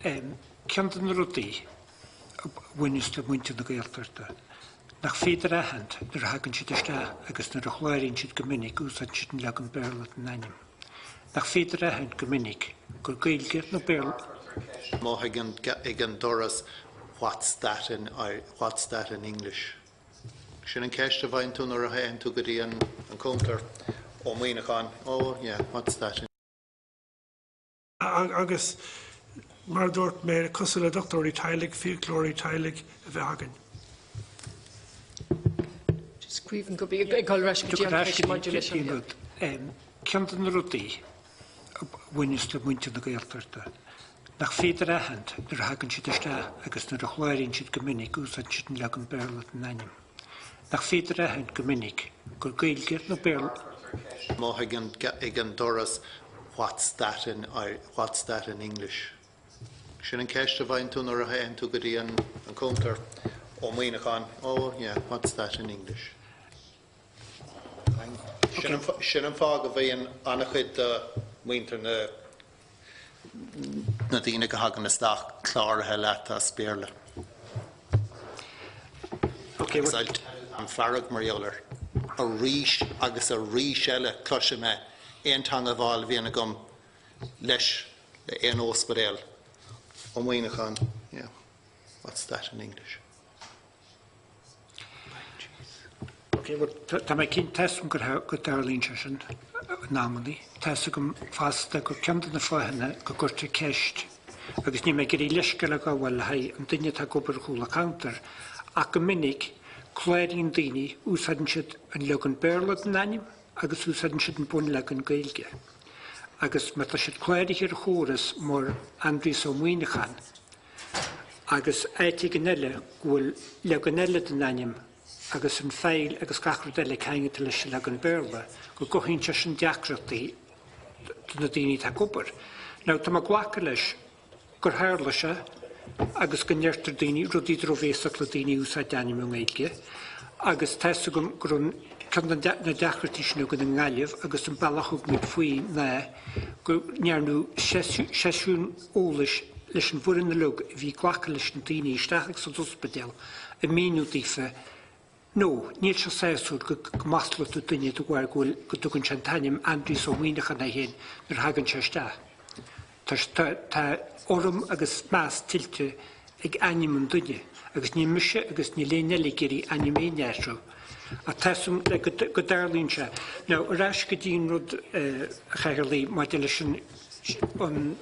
Ceann rudí bhainiste muinte na Gaeltachta. Nach féidir ahand nar hagann siad iste agus nar a chláiríonn siad go minic úsáid siad an leagan béarla an aim. Nach féidir ahand go minic gur gaeilge na béarla. Má ag doras what's that in English. Sin an ceiste bhain tú nar a hain tú go dtí an cúntar ó muoineachán. Oh yeah, what's that in agus mar dúirt mé cosúil a doctorí tailig, fiúclóirí tailig a bheith hagann. Scríban go bhí ag gáil modulation. Ceann rudí bhainiste muinte na Gaeltachta. Nach féidir ahand nar hagann siad iste agus nar a chláiríonn siad go minic úsáid siad an leagan béarla an aim. Nach féidir ahand go minic gur gaeilge na béarla. Má ag doras what's that in English. Sin an ceiste bhain tú nar a hain tú go dtí an cúntar ó muoineachán. Oh yeah, what's that in English. Sin an fág a bhíon annach chuid muintear na dtíine go hagann isteach chláirithe leat a spéirle. An farag mariolar a rís agus a rís eile cloise me éon tang a bháil bhíonna gom leis le éon ospedéal ó muoineachán. Yeah, what's that in English? Tá mé cinn testum go darlíonn sin námaí, Tesa go fásta gur ceann na fáhanna go gurte ceist, agus ní mé gurí leisceile go bhfuil an duine tá gobar chúla counter, ach go minic chláiríonn daoine úsáidann siad an leagan béarla an aim, agus úsáidann siad an bun leagan gaeilge. Agus mar tá siad chláirigh ar chóras mór Andrís ó Muoineachán, agus éite gan eile bhfuil leagan eile an aim, agus an féil agus gachar eile céinge leis leagan béarla, go gohínte sin deacrachtaí na daoine tá gobar. Ná tá ghlacha leis gur tharla se agus go neirtar daoine rudí drovéasach le daoine úsáid aim an gaeilge, agus teasa go gur na deachratí sin go an ngáileh agus an bailachug mit faoi ná go nearnú seisiún ólais leis an bhuireann na lug bhí ghlacha leis an daoine isteach sa ospedéal a míú dífa. No, níl se séúd go masla tú duine do bhhair go tugann sin tanim Andrís ó Muoineachán na héin nar hagann se iste. Tá orm agus más tilte ag aim an duine, agus ní muise agus ní léine géirí aim éinearú. A tesum le go darlíonn se. Ná, arás go dtíon rud a cheirlí maidile sin an